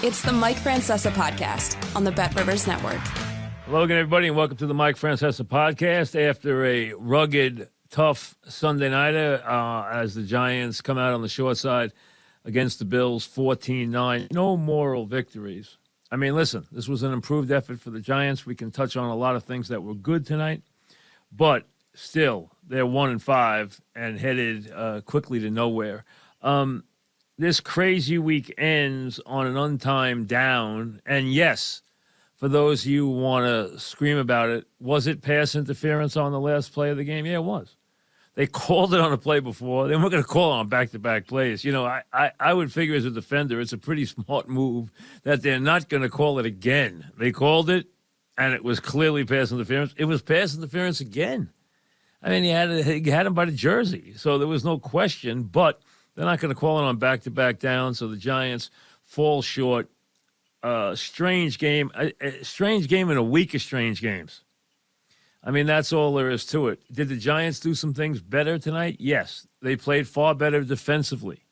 It's the Mike Francesa podcast on the Bet Rivers Network. Hello again, everybody, and welcome to the Mike Francesa podcast. After a rugged, tough Sunday nighter, as the Giants come out on the short side against the Bills, 14-9. No moral victories. I mean, listen, this was an improved effort for the Giants. We can touch on a lot of things that were good tonight, but still, they're 1-5 and headed quickly to nowhere. This crazy week ends on an untimed down, and yes, for those of you who want to scream about it, was it pass interference on the last play of the game? Yeah, it was. They called it on a play before. They weren't going to call it on back-to-back plays. You know, I would figure as a defender, it's a pretty smart move that they're not going to call it again. They called it, and it was clearly pass interference. It was pass interference again. I mean, he had him by the jersey, so there was no question, but they're not going to call it on back-to-back down, so the Giants fall short. Strange game. A strange game in a week of strange games. I mean, that's all there is to it. Did the Giants do some things better tonight? Yes. They played far better defensively.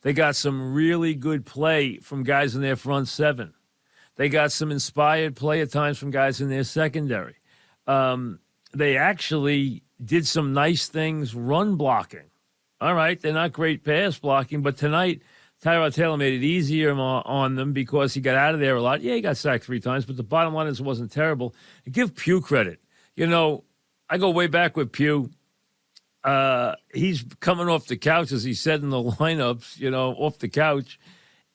They got some really good play from guys in their front seven. They got some inspired play at times from guys in their secondary. They actually did some nice things run blocking. All right, they're not great pass blocking, but tonight Tyrod Taylor made it easier on them because he got out of there a lot. Yeah, he got sacked 3 times, but the bottom line is it wasn't terrible. And give Pugh credit. You know, I go way back with Pugh. He's coming off the couch, as he said in the lineups, you know, off the couch.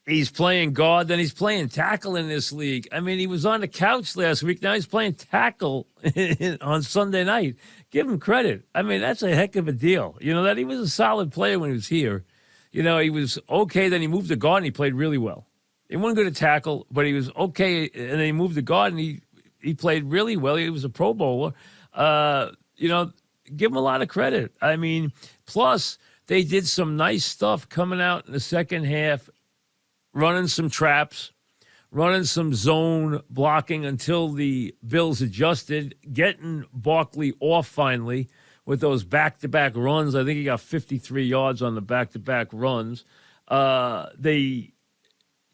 He's playing guard, then he's playing tackle in this league. I mean, he was on the couch last week. Now he's playing tackle on Sunday night. Give him credit. I mean, that's a heck of a deal. You know, that he was a solid player when he was here. You know, he was okay. Then he moved to guard and he played really well. He wasn't good at tackle, but he was okay. And then he moved to guard and he played really well. He was a Pro Bowler. You know, give him a lot of credit. I mean, plus they did some nice stuff coming out in the second half, running some traps, running some zone blocking until the Bills adjusted, getting Barkley off finally with those back-to-back runs. I think he got 53 yards on the back-to-back runs. They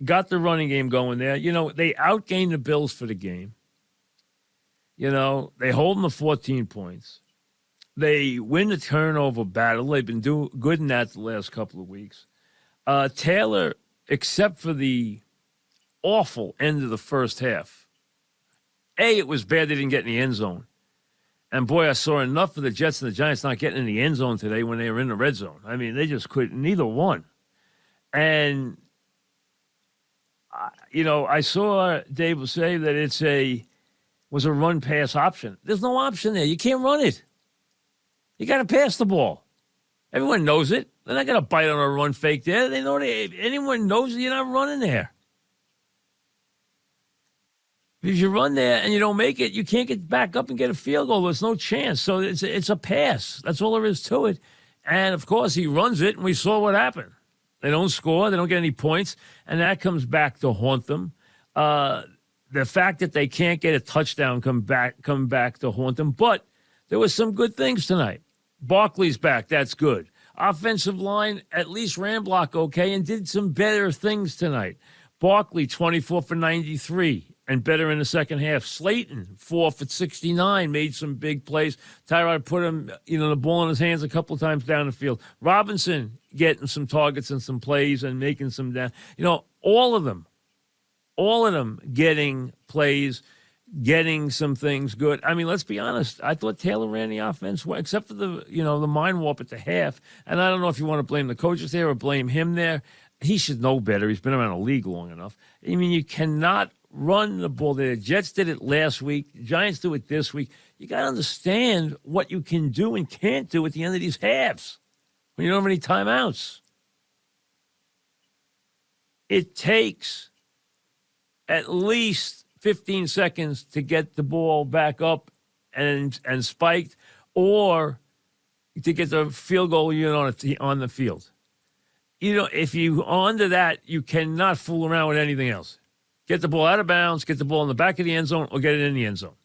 got the running game going there. You know, they outgained the Bills for the game. You know, they hold them to 14 points. They win the turnover battle. They've been doing good in that the last couple of weeks. Taylor, except for the awful end of the first half, it was bad they didn't get in the end zone. And, boy, I saw enough of the Jets and the Giants not getting in the end zone today when they were in the red zone. I mean, they just couldn't, neither one. And, you know, I saw Dave say that was a run-pass option. There's no option there. You can't run it. You got to pass the ball. Everyone knows it. They're not going to bite on a run fake there. They know anyone knows that you're not running there. If you run there and you don't make it, you can't get back up and get a field goal. There's no chance. So it's a pass. That's all there is to it. And, of course, he runs it, and we saw what happened. They don't score. They don't get any points, and that comes back to haunt them. The fact that they can't get a touchdown come back to haunt them. But there was some good things tonight. Barkley's back. That's good. Offensive line at least ran block okay and did some better things tonight. Barkley, 24 for 93 and better in the second half. Slayton, 4 for 69, made some big plays. Tyrod put him, the ball in his hands a couple of times down the field. Robinson getting some targets and some plays and making some down. All of them getting plays, getting some things good. I mean, let's be honest. I thought Taylor ran the offense well, except for the mind warp at the half. And I don't know if you want to blame the coaches there or blame him there. He should know better. He's been around the league long enough. I mean, you cannot run the ball there. The Jets did it last week. The Giants do it this week. You got to understand what you can do and can't do at the end of these halves when you don't have any timeouts. It takes at least 15 seconds to get the ball back up and spiked, or to get the field goal unit on the field. If you onto that, you cannot fool around with anything else. Get the ball out of bounds, get the ball in the back of the end zone, or get it in the end zone,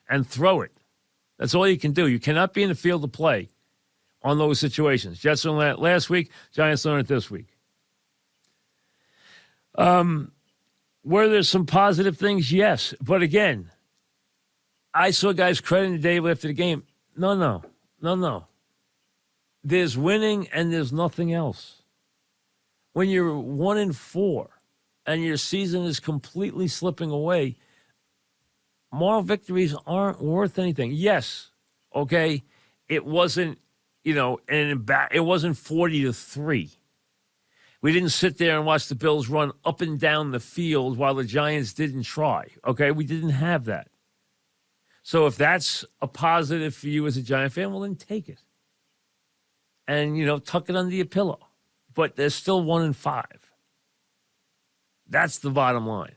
and throw it. That's all you can do. You cannot be in the field of play on those situations. Jets learned that last week. Giants learned it this week. Were there some positive things? Yes. But again, I saw guys crediting Dave after the game. No. There's winning and there's nothing else. When you're 1-4 and your season is completely slipping away, moral victories aren't worth anything. Yes, okay, it wasn't, it wasn't 40-3. We didn't sit there and watch the Bills run up and down the field while the Giants didn't try. Okay, we didn't have that. So if that's a positive for you as a Giant fan, well, then take it. And, tuck it under your pillow. But they're still 1-5. That's the bottom line.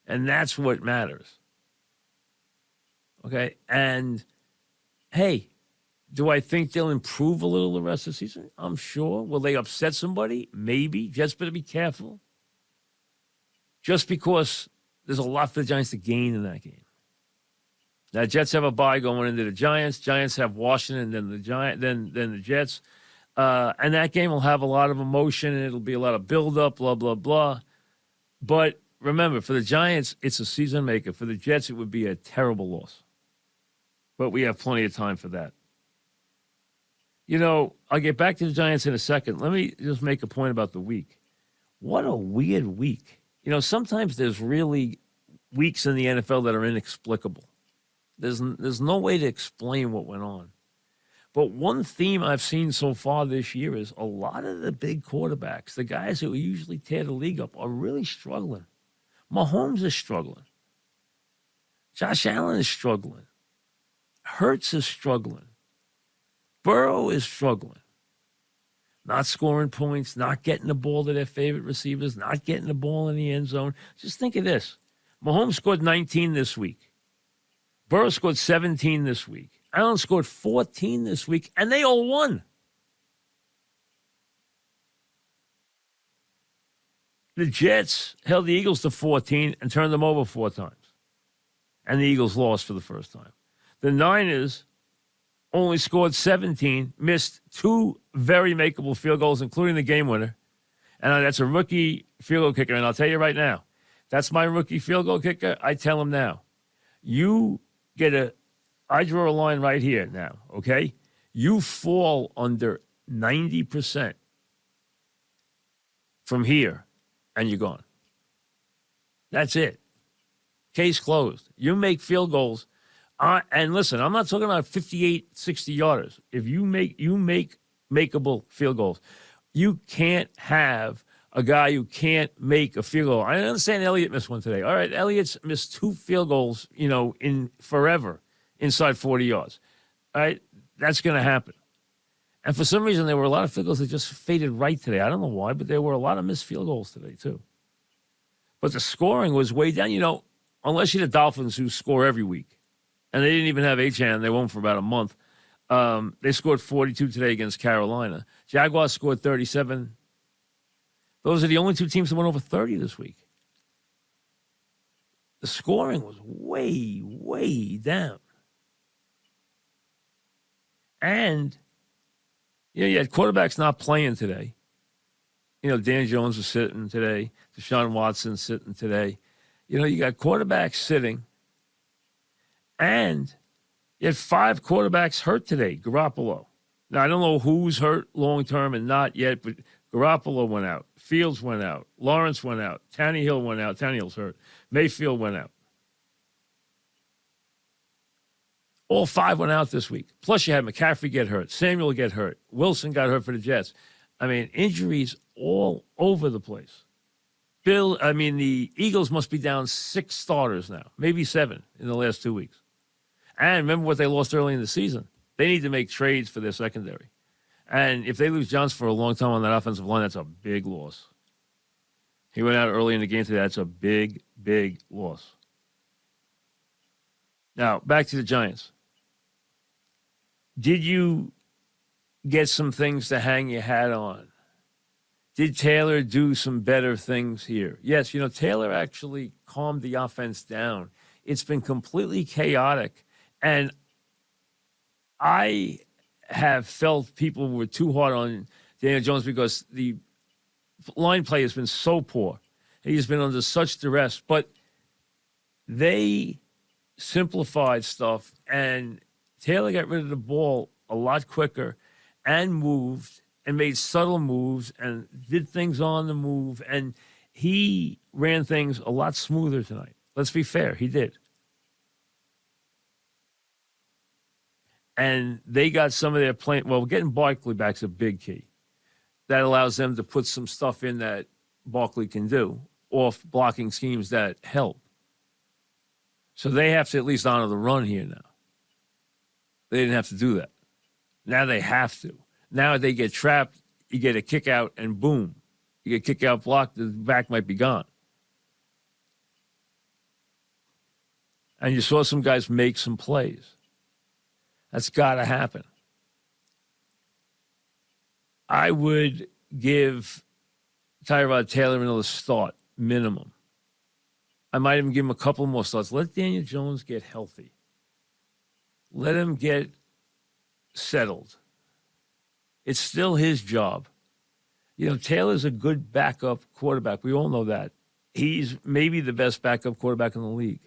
And that's what matters. Okay? And, hey, do I think they'll improve a little the rest of the season? I'm sure. Will they upset somebody? Maybe. Just better be careful. Just because there's a lot for the Giants to gain in that game. Now, Jets have a bye going into the Giants. Giants have Washington, then the Jets. And that game will have a lot of emotion, and it'll be a lot of buildup, blah, blah, blah. But remember, for the Giants, it's a season maker. For the Jets, it would be a terrible loss. But we have plenty of time for that. I'll get back to the Giants in a second. Let me just make a point about the week. What a weird week. Sometimes there's really weeks in the NFL that are inexplicable. There's no way to explain what went on. But one theme I've seen so far this year is a lot of the big quarterbacks, the guys who usually tear the league up, are really struggling. Mahomes is struggling. Josh Allen is struggling. Hurts is struggling. Burrow is struggling. Not scoring points, not getting the ball to their favorite receivers, not getting the ball in the end zone. Just think of this. Mahomes scored 19 this week. Burrow scored 17 this week. Allen scored 14 this week, and they all won. The Jets held the Eagles to 14 and turned them over 4 times. And the Eagles lost for the first time. The Niners only scored 17, missed 2 very makeable field goals, including the game winner. And that's a rookie field goal kicker. And I'll tell you right now, that's my rookie field goal kicker. I tell him now, I draw a line right here now, okay? You fall under 90% from here, and you're gone. That's it. Case closed. You make field goals. And listen, I'm not talking about 58, 60-yarders. If you make makeable field goals, you can't have a guy who can't make a field goal. I understand Elliott missed one today. All right, Elliott's missed 2 field goals, in forever inside 40 yards. All right, that's going to happen. And for some reason, there were a lot of field goals that just faded right today. I don't know why, but there were a lot of missed field goals today, too. But the scoring was way down. Unless you're the Dolphins, who score every week. And they didn't even have Achane. They won for about a month. They scored 42 today against Carolina. Jaguars scored 37. Those are the only 2 teams that went over 30 this week. The scoring was way, way down. And, you had quarterbacks not playing today. Dan Jones was sitting today. Deshaun Watson sitting today. You got quarterbacks sitting. And you had 5 quarterbacks hurt today. Garoppolo. Now, I don't know who's hurt long-term and not yet, but Garoppolo went out. Fields went out. Lawrence went out. Tannehill went out. Tannehill's hurt. Mayfield went out. All 5 went out this week. Plus, you had McCaffrey get hurt. Samuel get hurt. Wilson got hurt for the Jets. Injuries all over the place. The Eagles must be down 6 starters now, maybe 7 in the last 2 weeks. And remember what they lost early in the season. They need to make trades for their secondary. And if they lose Johnson for a long time on that offensive line, that's a big loss. He went out early in the game today. That's a big, big loss. Now, back to the Giants. Did you get some things to hang your hat on? Did Taylor do some better things here? Yes, Taylor actually calmed the offense down. It's been completely chaotic. And I have felt people were too hard on Daniel Jones because the line play has been so poor. He's been under such duress, but they simplified stuff, and Taylor got rid of the ball a lot quicker and moved and made subtle moves and did things on the move, and he ran things a lot smoother tonight. Let's be fair, he did. And they got some of their playing. Well, getting Barkley back is a big key. That allows them to put some stuff in that Barkley can do, off blocking schemes that help. So they have to at least honor the run here now. They didn't have to do that. Now they have to. Now they get trapped, you get a kick out, and boom. You get kick out blocked, the back might be gone. And you saw some guys make some plays. That's got to happen. I would give Tyrod Taylor another start, minimum. I might even give him a couple more starts. Let Daniel Jones get healthy. Let him get settled. It's still his job. You know, Taylor's a good backup quarterback. We all know that. He's maybe the best backup quarterback in the league.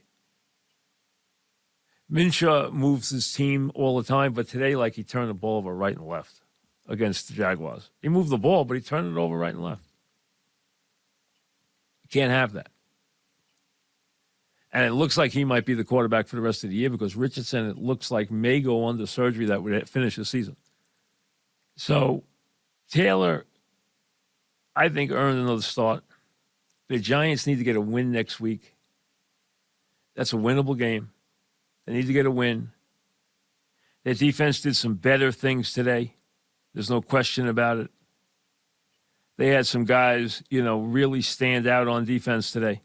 Minshew moves his team all the time, but today, like, he turned the ball over right and left against the Jaguars. He moved the ball, but he turned it over right and left. You can't have that. And it looks like he might be the quarterback for the rest of the year because Richardson, it looks like, may go under surgery that would finish the season. So Taylor, I think, earned another start. The Giants need to get a win next week. That's a winnable game. They need to get a win. Their defense did some better things today. There's no question about it. They had some guys, you know, really stand out on defense today.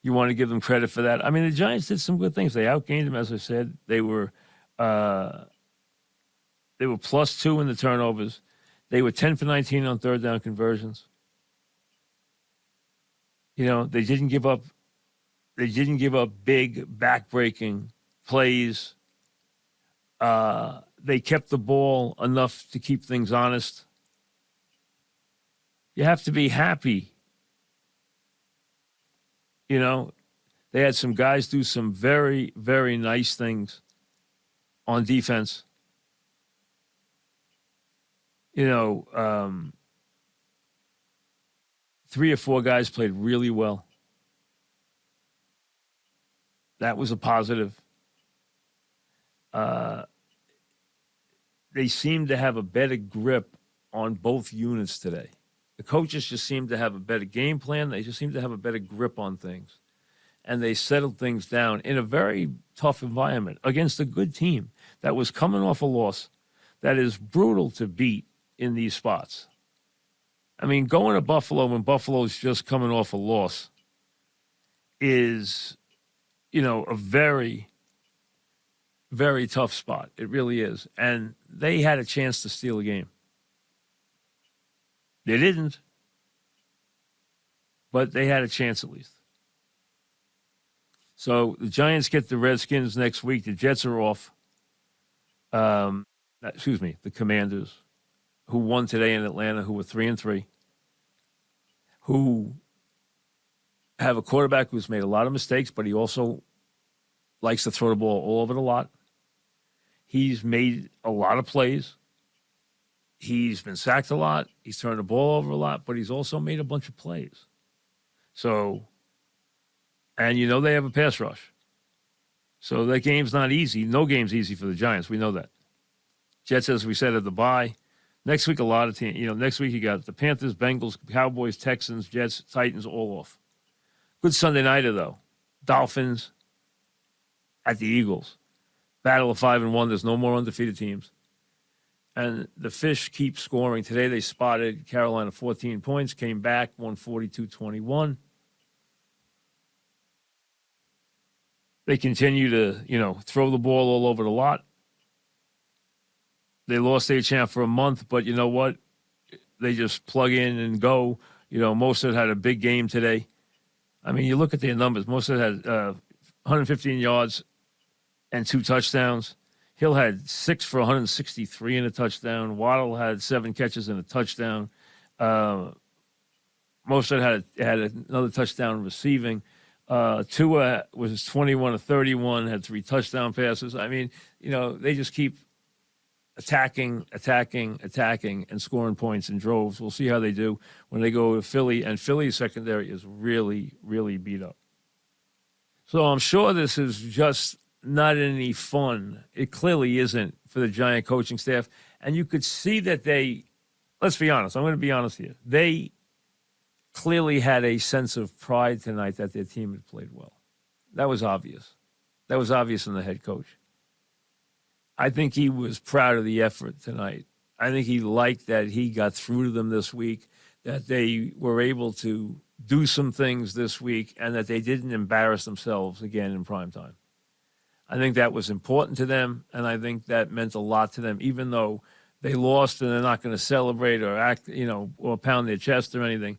You want to give them credit for that. I mean, the Giants did some good things. They outgained them, as I said. They were +2 in the turnovers. They were 10 for 19 on third down conversions. You know, they didn't give up. They didn't give up big back-breaking plays. They kept the ball enough to keep things honest. You have to be happy. You know, they had some guys do some very, very nice things on defense. You know, 3 or 4 guys played really well. That was a positive. They seemed to have a better grip on both units today. The coaches just seemed to have a better game plan. They just seemed to have a better grip on things. And they settled things down in a very tough environment against a good team that was coming off a loss that is brutal to beat in these spots. I mean, going to Buffalo when Buffalo's just coming off a loss is, you know, a very, very tough spot. It really is. And they had a chance to steal a game. They didn't, but they had a chance at least. So the Giants get the Redskins next week. The Jets are off. The Commanders, who won today in Atlanta, who were 3-3, who have a quarterback who's made a lot of mistakes, but he also likes to throw the ball all over the lot. He's made a lot of plays. He's been sacked a lot. He's turned the ball over a lot, but he's also made a bunch of plays. So, and you know they have a pass rush. So that game's not easy. No game's easy for the Giants. We know that. Jets, as we said, at the bye. Next week, a lot of teams. You know, next week you got the Panthers, Bengals, Cowboys, Texans, Jets, Titans, all off. Good Sunday nighter, though. Dolphins at the Eagles. Battle of 5-1. There's no more undefeated teams. And the Fish keep scoring. Today they spotted Carolina 14 points, came back, won 42-21. They continue to, you know, throw the ball all over the lot. They lost their champ for a month, but you know what? They just plug in and go. You know, Mostert had a big game today. I mean, you look at their numbers. Mostert had 115 yards and 2 touchdowns. Hill had 6 for 163 and a touchdown. Waddle had 7 catches and a touchdown. Mostert had another touchdown receiving. Tua was 21 of 31, had 3 touchdown passes. I mean, they just keep attacking, and scoring points in droves. We'll see how they do when they go to Philly, and Philly's secondary is really, really beat up. So I'm sure this is just not any fun. It clearly isn't for the Giant coaching staff, and you could see that let's be honest, I'm going to be honest here, they clearly had a sense of pride tonight that their team had played well. That was obvious. That was obvious in the head coach. I think he was proud of the effort tonight. I think he liked that he got through to them this week, that they were able to do some things this week, and that they didn't embarrass themselves again in prime time. I think that was important to them, and I think that meant a lot to them, even though they lost and they're not going to celebrate or act, or pound their chest or anything.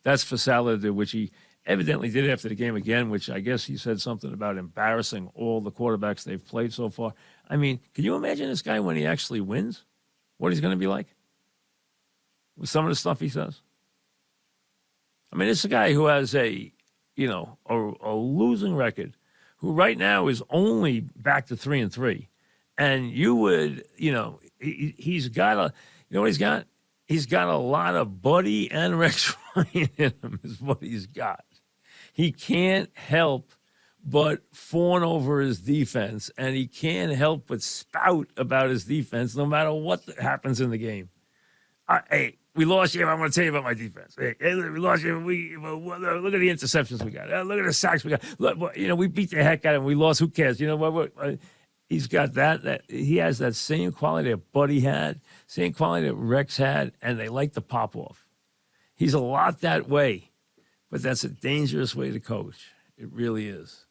That's for Saleh to do, which he evidently did after the game again, which I guess he said something about embarrassing all the quarterbacks they've played so far. I mean, can you imagine this guy when he actually wins? What he's going to be like with some of the stuff he says? I mean, it's a guy who has a losing record, who right now is only back to 3-3. And you would, he's got what he's got? He's got a lot of Buddy and Rex Ryan in him is what he's got. He can't help but fawn over his defense, and he can't help but spout about his defense no matter what happens in the game. Hey, we lost you. I'm going to tell you about my defense. Hey, we lost you. Look at the interceptions we got. Look at the sacks we got. Look, we beat the heck out of him. We lost. Who cares? He's got that. He has that same quality that Buddy had, same quality that Rex had, and they like to pop off. He's a lot that way, but that's a dangerous way to coach. It really is.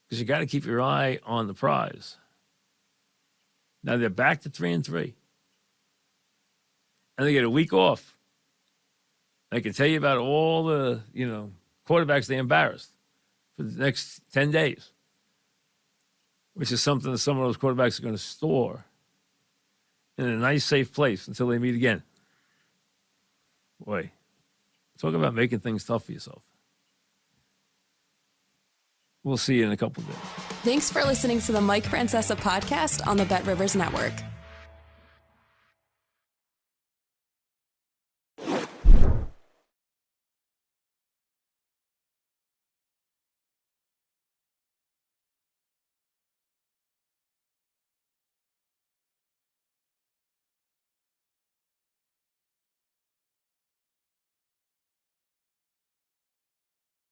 Because you got to keep your eye on the prize. Now they're back to 3-3. And they get a week off. I can tell you about all the, quarterbacks they embarrassed for the next 10 days, which is something that some of those quarterbacks are going to store in a nice, safe place until they meet again. Boy, talk about making things tough for yourself. We'll see you in a couple of days. Thanks for listening to the Mike Francesa podcast on the Bet Rivers Network.